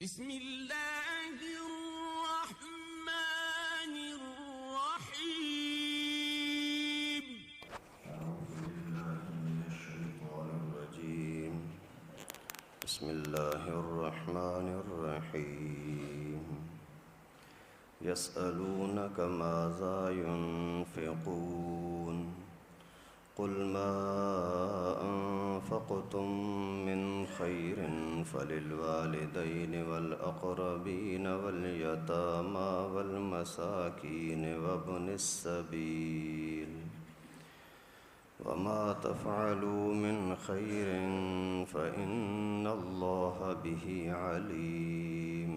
بسم اللہ الرحمن الرحیم اعوذ باللہ من الشیطان الرجیم بسم اللہ الرحمن الرحیم یسألونک ماذا ينفقون قل ما انفقتم من خیر فللوالدین والاقربین والیتامی والمساکین وابن السبیل وما تفعلوا من خیر فإن اللہ به علیم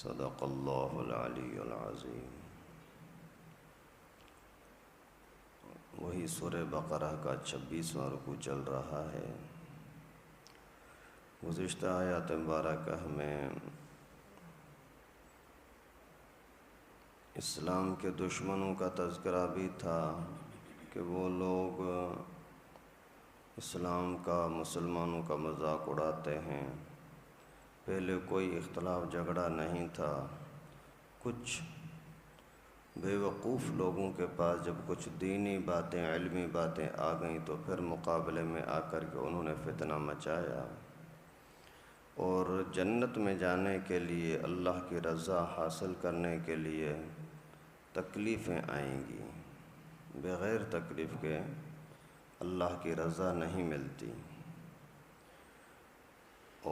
صدق اللہ العلی العظیم۔ وہی سورہ بقرہ کا 26واں رکوع چل رہا ہے۔ گزشتہ آیات مبارکہ میں اسلام کے دشمنوں کا تذکرہ بھی تھا کہ وہ لوگ اسلام کا، مسلمانوں کا مذاق اڑاتے ہیں۔ پہلے کوئی اختلاف جھگڑا نہیں تھا، کچھ بے وقوف لوگوں کے پاس جب کچھ دینی باتیں، علمی باتیں آ گئیں تو پھر مقابلے میں آ کر کے انہوں نے فتنہ مچایا، اور جنت میں جانے کے لیے، اللہ کی رضا حاصل کرنے کے لیے تکلیفیں آئیں گی، بغیر تکلیف کے اللہ کی رضا نہیں ملتی۔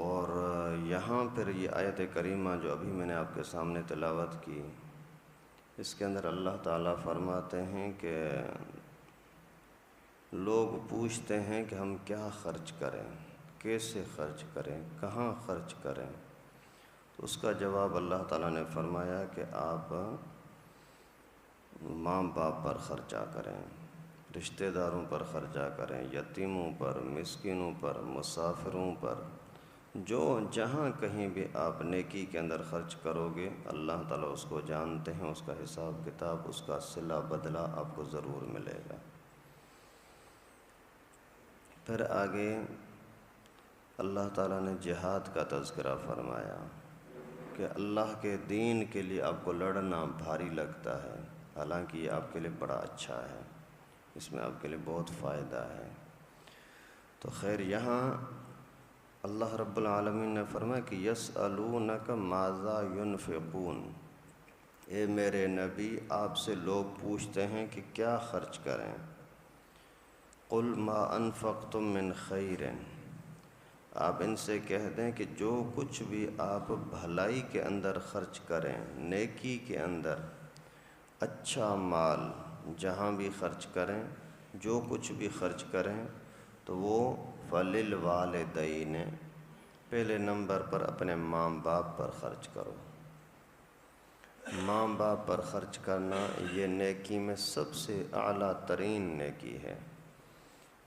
اور یہاں پھر یہ آیت کریمہ جو ابھی میں نے آپ کے سامنے تلاوت کی، اس کے اندر اللہ تعالیٰ فرماتے ہیں کہ لوگ پوچھتے ہیں کہ ہم کیا خرچ کریں، کیسے خرچ کریں، کہاں خرچ کریں، تو اس کا جواب اللہ تعالیٰ نے فرمایا کہ آپ ماں باپ پر خرچہ کریں، رشتہ داروں پر خرچہ کریں، یتیموں پر، مسکینوں پر، مسافروں پر، جو جہاں کہیں بھی آپ نیکی کے اندر خرچ کرو گے اللہ تعالیٰ اس کو جانتے ہیں، اس کا حساب کتاب، اس کا صلہ بدلہ آپ کو ضرور ملے گا۔ پھر آگے اللہ تعالیٰ نے جہاد کا تذکرہ فرمایا کہ اللہ کے دین کے لیے آپ کو لڑنا بھاری لگتا ہے، حالانکہ یہ آپ کے لیے بڑا اچھا ہے، اس میں آپ کے لیے بہت فائدہ ہے۔ تو خیر یہاں اللہ رب العالمین نے فرمایا کہ یسألونک ماذا ينفقون، اے میرے نبی آپ سے لوگ پوچھتے ہیں کہ کیا خرچ کریں۔ قل ما انفقتم من خیر، آپ ان سے کہہ دیں کہ جو کچھ بھی آپ بھلائی کے اندر خرچ کریں، نیکی کے اندر، اچھا مال جہاں بھی خرچ کریں، جو کچھ بھی خرچ کریں تو وہ فللوالدین، پہلے نمبر پر اپنے ماں باپ پر خرچ کرو۔ ماں باپ پر خرچ کرنا یہ نیکی میں سب سے اعلیٰ ترین نیکی ہے۔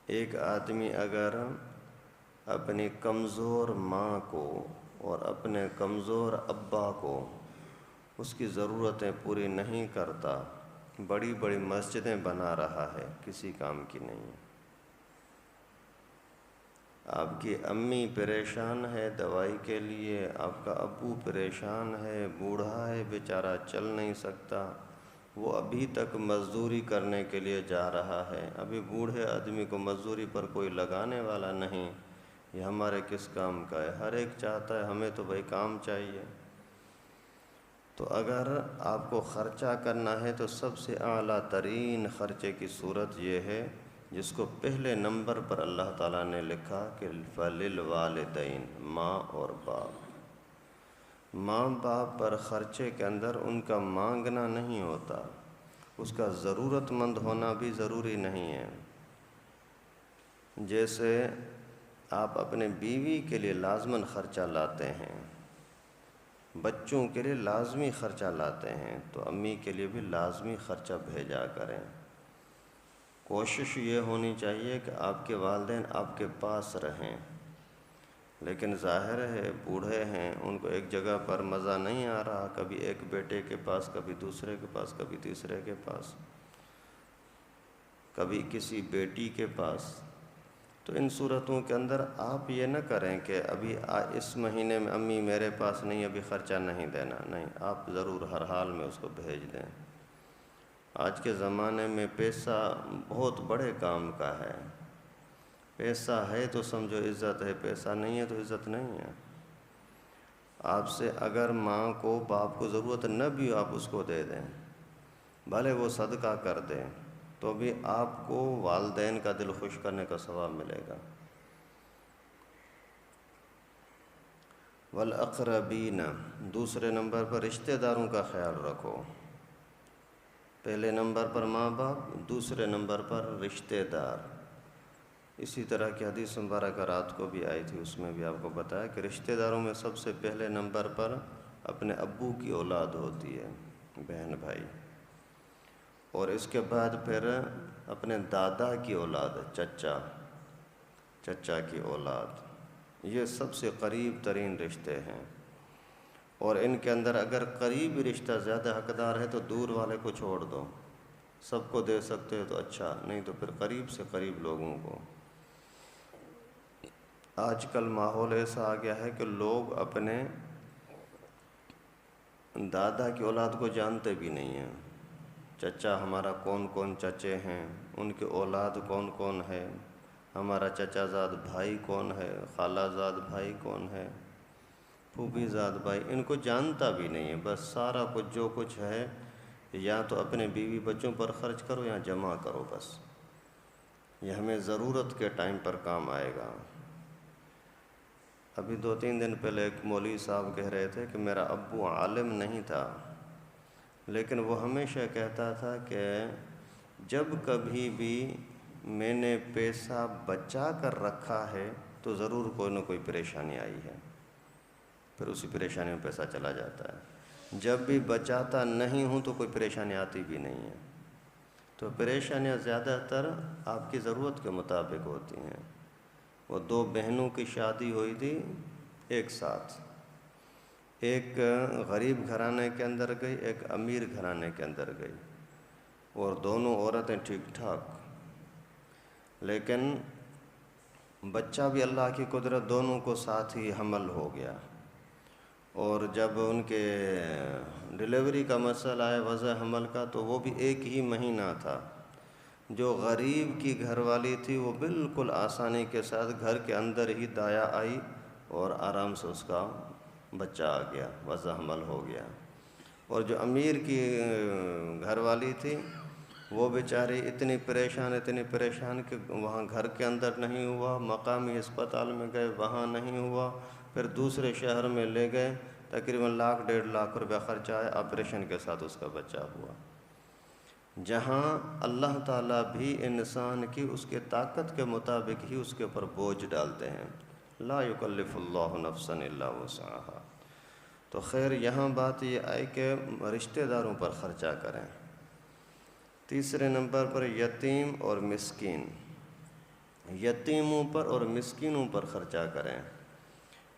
ایک آدمی اگر اپنی کمزور ماں کو اور اپنے کمزور ابا کو اس کی ضرورتیں پوری نہیں کرتا، بڑی بڑی مسجدیں بنا رہا ہے، کسی کام کی نہیں ہے۔ آپ کی امی پریشان ہے دوائی کے لیے، آپ کا ابو پریشان ہے، بوڑھا ہے بیچارہ چل نہیں سکتا، وہ ابھی تک مزدوری کرنے کے لیے جا رہا ہے، ابھی بوڑھے آدمی کو مزدوری پر کوئی لگانے والا نہیں، یہ ہمارے کس کام کا ہے؟ ہر ایک چاہتا ہے ہمیں تو بھائی کام چاہیے۔ تو اگر آپ کو خرچہ کرنا ہے تو سب سے اعلیٰ ترین خرچے کی صورت یہ ہے جس کو پہلے نمبر پر اللہ تعالیٰ نے لکھا کہ فللوالدین، ماں اور باپ۔ ماں باپ پر خرچے کے اندر ان کا مانگنا نہیں ہوتا، اس کا ضرورت مند ہونا بھی ضروری نہیں ہے۔ جیسے آپ اپنے بیوی کے لیے لازماً خرچہ لاتے ہیں، بچوں کے لیے لازمی خرچہ لاتے ہیں، تو امی کے لیے بھی لازمی خرچہ بھیجا کریں۔ کوشش یہ ہونی چاہیے کہ آپ کے والدین آپ کے پاس رہیں، لیکن ظاہر ہے بوڑھے ہیں، ان کو ایک جگہ پر مزہ نہیں آ رہا، کبھی ایک بیٹے کے پاس، کبھی دوسرے کے پاس، کبھی تیسرے کے پاس، کبھی کسی بیٹی کے پاس، تو ان صورتوں کے اندر آپ یہ نہ کریں کہ ابھی اس مہینے میں امی میرے پاس نہیں، ابھی خرچہ نہیں دینا، نہیں، آپ ضرور ہر حال میں اس کو بھیج دیں۔ آج کے زمانے میں پیسہ بہت بڑے کام کا ہے، پیسہ ہے تو سمجھو عزت ہے، پیسہ نہیں ہے تو عزت نہیں ہے۔ آپ سے اگر ماں کو باپ کو ضرورت نہ بھی ہو، آپ اس کو دے دیں، بھلے وہ صدقہ کر دیں، تو بھی آپ کو والدین کا دل خوش کرنے کا ثواب ملے گا۔ والاقربین، دوسرے نمبر پر رشتہ داروں کا خیال رکھو۔ پہلے نمبر پر ماں باپ، دوسرے نمبر پر رشتہ دار۔ اسی طرح کی حدیث مبارکہ رات کو بھی آئی تھی، اس میں بھی آپ کو بتایا کہ رشتہ داروں میں سب سے پہلے نمبر پر اپنے ابو کی اولاد ہوتی ہے، بہن بھائی، اور اس کے بعد پھر اپنے دادا کی اولاد، چچا کی اولاد، یہ سب سے قریب ترین رشتے ہیں۔ اور ان کے اندر اگر قریبی رشتہ زیادہ حقدار ہے تو دور والے کو چھوڑ دو، سب کو دے سکتے ہو تو اچھا، نہیں تو پھر قریب سے قریب لوگوں کو۔ آج کل ماحول ایسا آ گیا ہے کہ لوگ اپنے دادا کی اولاد کو جانتے بھی نہیں ہیں، چچا ہمارا کون کون چچے ہیں، ان کے اولاد کون کون ہے، ہمارا چچا زاد بھائی کون ہے، خالہ زاد بھائی کون ہے، پھوپھی زاد بھائی، ان کو جانتا بھی نہیں ہے۔ بس سارا کچھ جو کچھ ہے یا تو اپنے بیوی بچوں پر خرچ کرو یا جمع کرو، بس یہ ہمیں ضرورت کے ٹائم پر کام آئے گا۔ ابھی 2-3 دن پہلے ایک مولوی صاحب کہہ رہے تھے کہ میرا ابو عالم نہیں تھا، لیکن وہ ہمیشہ کہتا تھا کہ جب کبھی بھی میں نے پیسہ بچا کر رکھا ہے تو ضرور کوئی نہ کوئی پریشانی آئی ہے، پھر اسی پریشانی میں پیسہ چلا جاتا ہے۔ جب بھی بچاتا نہیں ہوں تو کوئی پریشانی آتی بھی نہیں ہے۔ تو پریشانیاں زیادہ تر آپ کی ضرورت کے مطابق ہوتی ہیں۔ وہ 2 بہنوں کی شادی ہوئی تھی ایک ساتھ، ایک غریب گھرانے کے اندر گئی، ایک امیر گھرانے کے اندر گئی، اور دونوں عورتیں ٹھیک ٹھاک، لیکن بچہ بھی اللہ کی قدرت، دونوں کو ساتھ ہی حمل ہو گیا، اور جب ان کے ڈیلیوری کا مسئلہ آیا وضع حمل کا، تو وہ بھی 1 ہی مہینہ تھا۔ جو غریب کی گھر والی تھی وہ بالکل آسانی کے ساتھ گھر کے اندر ہی دایا آئی اور آرام سے اس کا بچہ آ گیا، وضع حمل ہو گیا۔ اور جو امیر کی گھر والی تھی وہ بیچاری اتنی پریشان کہ وہاں گھر کے اندر نہیں ہوا، مقامی اسپتال میں گئے، وہاں نہیں ہوا، پھر دوسرے شہر میں لے گئے، تقریباً 1,00,000-1.5 لاکھ روپے خرچہ آیا، آپریشن کے ساتھ اس کا بچہ ہوا۔ جہاں اللہ تعالیٰ بھی انسان کی اس کے طاقت کے مطابق ہی اس کے اوپر بوجھ ڈالتے ہیں، لا یکلف اللہ نفسا الا وسعہا۔ تو خیر یہاں بات یہ آئی کہ رشتہ داروں پر خرچہ کریں۔ تیسرے نمبر پر یتیم اور مسکین، یتیموں پر اور مسکینوں پر خرچہ کریں۔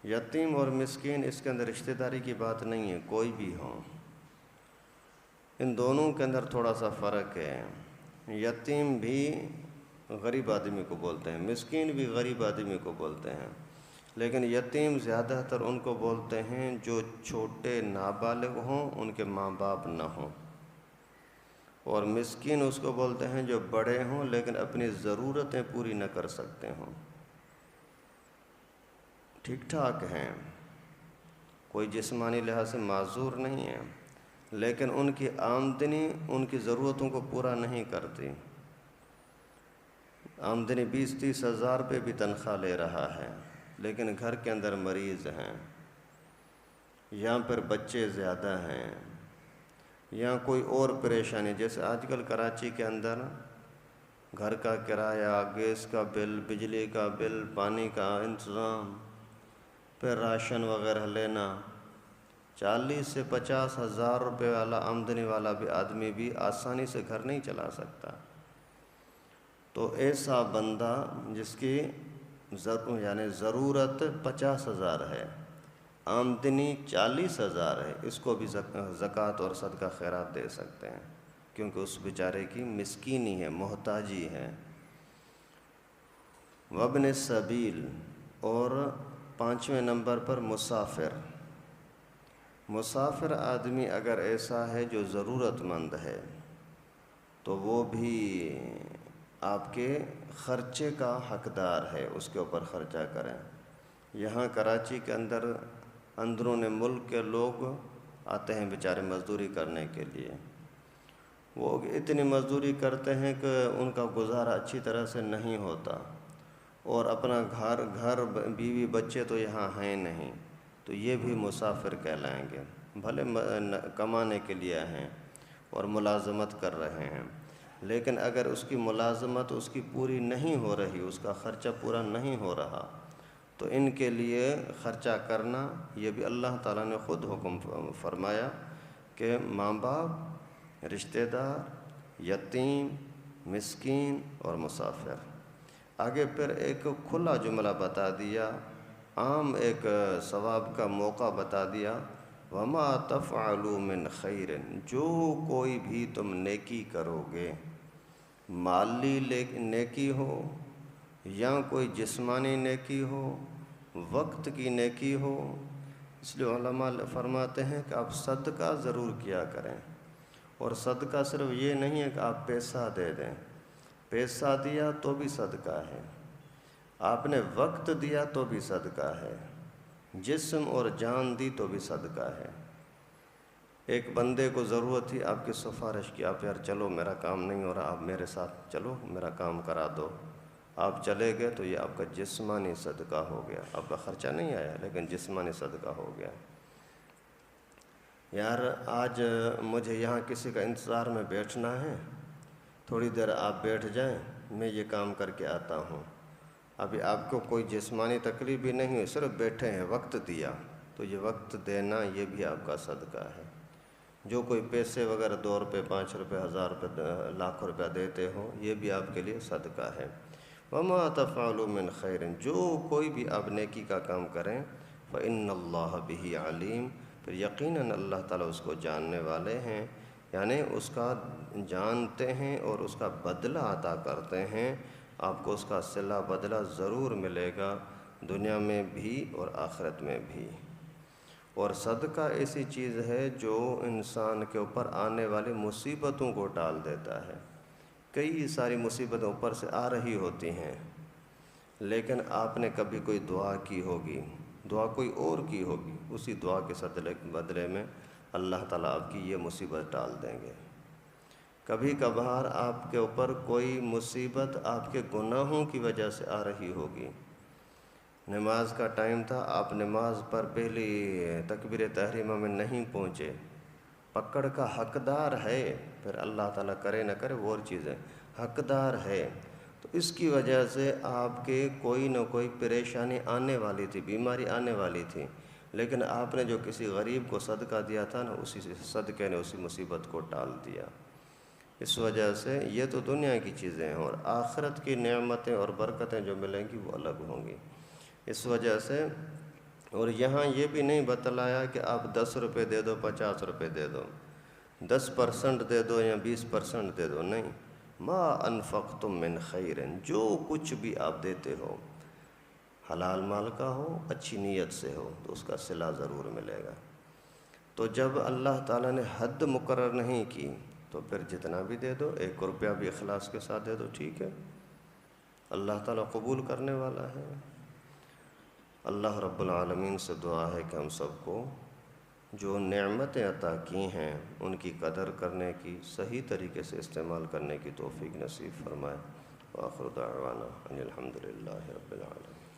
یتیم اور مسکین، اس کے اندر رشتہ داری کی بات نہیں ہے، کوئی بھی ہو، ان دونوں کے اندر تھوڑا سا فرق ہے۔ یتیم بھی غریب آدمی کو بولتے ہیں، مسکین بھی غریب آدمی کو بولتے ہیں، لیکن یتیم زیادہ تر ان کو بولتے ہیں جو چھوٹے نابالغ ہوں، ان کے ماں باپ نہ ہوں، اور مسکین اس کو بولتے ہیں جو بڑے ہوں لیکن اپنی ضرورتیں پوری نہ کر سکتے ہوں، ٹھیک ٹھاک ہیں، کوئی جسمانی لحاظ سے معذور نہیں ہے، لیکن ان کی آمدنی ان کی ضرورتوں کو پورا نہیں کرتی۔ آمدنی 20-30 ہزار پہ بھی تنخواہ لے رہا ہے، لیکن گھر کے اندر مریض ہیں، یا پھر بچے زیادہ ہیں، یا کوئی اور پریشانی، جیسے آج کل کراچی کے اندر گھر کا کرایہ، گیس کا بل، بجلی کا بل، پانی کا انتظام، پھر راشن وغیرہ لینا، 40 سے 50 ہزار روپے والا آمدنی والا بھی آدمی بھی آسانی سے گھر نہیں چلا سکتا۔ تو ایسا بندہ جس کی ضرورت 50 ہزار ہے، آمدنی 40 ہزار ہے، اس کو بھی زکوٰۃ اور صدقہ خیرات دے سکتے ہیں، کیونکہ اس بیچارے کی مسکینی ہے، محتاجی ہے۔ وابن السبیل، اور 5ویں نمبر پر مسافر۔ مسافر آدمی اگر ایسا ہے جو ضرورت مند ہے تو وہ بھی آپ کے خرچے کا حقدار ہے، اس کے اوپر خرچہ کریں۔ یہاں کراچی کے اندر اندرون ملک کے لوگ آتے ہیں بیچارے مزدوری کرنے کے لیے، وہ اتنی مزدوری کرتے ہیں کہ ان کا گزارا اچھی طرح سے نہیں ہوتا، اور اپنا گھر بیوی بچے تو یہاں ہیں نہیں، تو یہ بھی مسافر کہلائیں گے۔ بھلے کمانے کے لیے ہیں اور ملازمت کر رہے ہیں، لیکن اگر اس کی ملازمت اس کی پوری نہیں ہو رہی، اس کا خرچہ پورا نہیں ہو رہا، تو ان کے لیے خرچہ کرنا، یہ بھی اللہ تعالیٰ نے خود حکم فرمایا کہ ماں باپ، رشتہ دار، یتیم، مسکین اور مسافر۔ آگے پھر ایک کھلا جملہ بتا دیا، عام ایک ثواب کا موقع بتا دیا، وما تفعلوا من خیر، جو کوئی بھی تم نیکی کرو گے، مالی نیکی ہو یا کوئی جسمانی نیکی ہو، وقت کی نیکی ہو، اس لیے علماء فرماتے ہیں کہ آپ صدقہ ضرور کیا کریں، اور صدقہ صرف یہ نہیں ہے کہ آپ پیسہ دے دیں، پیسہ دیا تو بھی صدقہ ہے، آپ نے وقت دیا تو بھی صدقہ ہے، جسم اور جان دی تو بھی صدقہ ہے۔ ایک بندے کو ضرورت تھی آپ کی سفارش کی، آپ یار چلو میرا کام نہیں ہو رہا، آپ میرے ساتھ چلو میرا کام کرا دو، آپ چلے گئے تو یہ آپ کا جسمانی صدقہ ہو گیا، آپ کا خرچہ نہیں آیا لیکن جسمانی صدقہ ہو گیا۔ یار آج مجھے یہاں کسی کا انتظار میں بیٹھنا ہے، تھوڑی دیر آپ بیٹھ جائیں، میں یہ کام کر کے آتا ہوں۔ ابھی آپ کو کوئی جسمانی تکلیف بھی نہیں ہوئی، صرف بیٹھے ہیں، وقت دیا، تو یہ وقت دینا یہ بھی آپ کا صدقہ ہے۔ جو کوئی پیسے وغیرہ 2 روپے، 5 روپے، 1000 روپے، لاکھ روپیہ دیتے ہو، یہ بھی آپ کے لیے صدقہ ہے۔ وما تفعلوا من خیر، جو کوئی بھی آپ نیکی کا کام کریں، فإن اللہ بہ علیم، پھر یقیناً اللہ تعالیٰ اس کو جاننے والے ہیں، یعنی اس کا جانتے ہیں اور اس کا بدلہ عطا کرتے ہیں، آپ کو اس کا صلہ بدلہ ضرور ملے گا، دنیا میں بھی اور آخرت میں بھی۔ اور صدقہ ایسی چیز ہے جو انسان کے اوپر آنے والی مصیبتوں کو ٹال دیتا ہے۔ کئی ساری مصیبتیں اوپر سے آ رہی ہوتی ہیں، لیکن آپ نے کبھی کوئی دعا کی ہوگی، دعا کوئی اور کی ہوگی، اسی دعا کے بدلے میں اللہ تعالیٰ آپ کی یہ مصیبت ٹال دیں گے۔ کبھی کبھار آپ کے اوپر کوئی مصیبت آپ کے گناہوں کی وجہ سے آ رہی ہوگی، نماز کا ٹائم تھا، آپ نماز پر پہلی تکبیر تحریمہ میں نہیں پہنچے، پکڑ کا حقدار ہے، پھر اللہ تعالیٰ کرے نہ کرے وہ اور چیز ہے، حقدار ہے، تو اس کی وجہ سے آپ کے کوئی نہ کوئی پریشانی آنے والی تھی، بیماری آنے والی تھی، لیکن آپ نے جو کسی غریب کو صدقہ دیا تھا نا، اسی صدقے نے اسی مصیبت کو ٹال دیا۔ اس وجہ سے یہ تو دنیا کی چیزیں ہیں، اور آخرت کی نعمتیں اور برکتیں جو ملیں گی وہ الگ ہوں گی۔ اس وجہ سے، اور یہاں یہ بھی نہیں بتلایا کہ آپ 10 روپے دے دو، 50 روپے دے دو، 10% دے دو یا 20% دے دو، نہیں، ما انفقتم من خیر، جو کچھ بھی آپ دیتے ہو، حلال مال کا ہو، اچھی نیت سے ہو، تو اس کا صلہ ضرور ملے گا۔ تو جب اللہ تعالیٰ نے حد مقرر نہیں کی تو پھر جتنا بھی دے دو، 1 روپیہ بھی اخلاص کے ساتھ دے دو، ٹھیک ہے، اللہ تعالیٰ قبول کرنے والا ہے۔ اللہ رب العالمین سے دعا ہے کہ ہم سب کو جو نعمتیں عطا کی ہیں ان کی قدر کرنے کی، صحیح طریقے سے استعمال کرنے کی توفیق نصیب فرمائے۔ وآخر دعوانا ان الحمد للہ رب العالمین۔